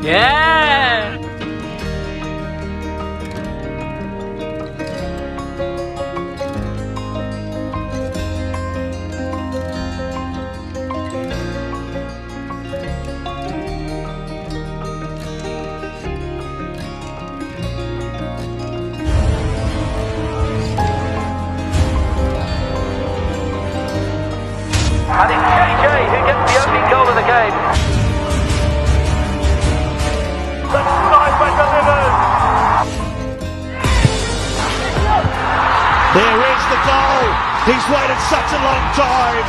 Yeah! And it's JJ who gets the opening goal of the game. The sniper delivers. There is the goal. He's waited such a long time.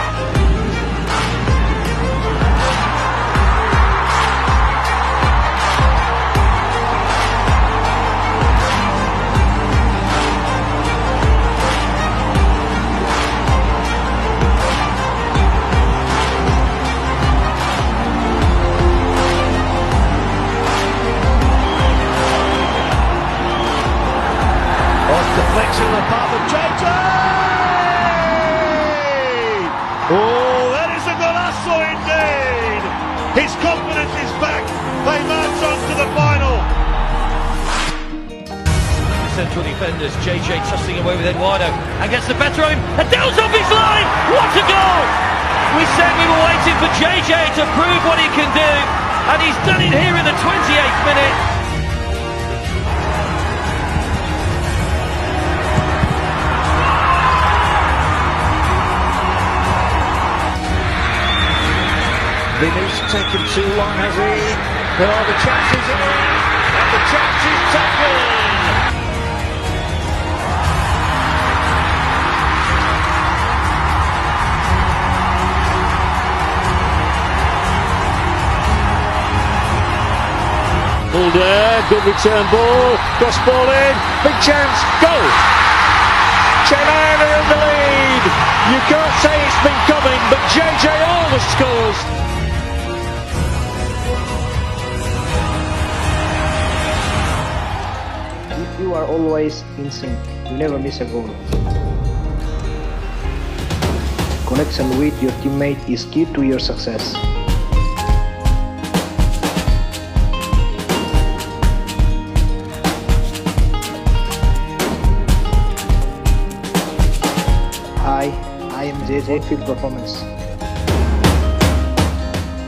Deflection on the path of JJ! Oh, that is a golazo indeed! His confidence is back. They march on to the final. Central defenders, JJ trusting away with Eduardo and gets the better of him. Adele's off his line! What a goal! We said we were waiting for JJ to prove what he can do, and he's done it here in the 28th minute. Vinny's taken too long, has he? There are the chances here, and the chance is taken! Mulder, good return ball, cross ball in, big chance, goal! Chennai are in the lead! You can't say it's been coming, but JJ almost scores! You are always in sync. You never miss a goal. Connection with your teammate is key to your success. Hi, I am JJ Field Performance.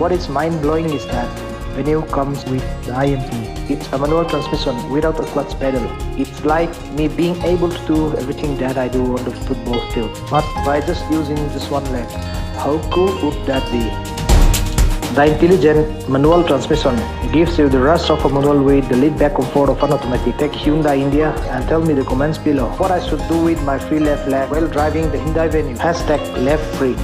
What is mind-blowing is that Venue comes with the IMT. It's a manual transmission without a clutch pedal. It's like me being able to do everything that I do on the football field, but by just using just one leg. How cool would that be? The intelligent manual transmission gives you the rush of a manual with the laid-back comfort of an automatic. Take Hyundai India and tell me the comments below what I should do with my free left leg while driving the Hyundai Venue. #left free.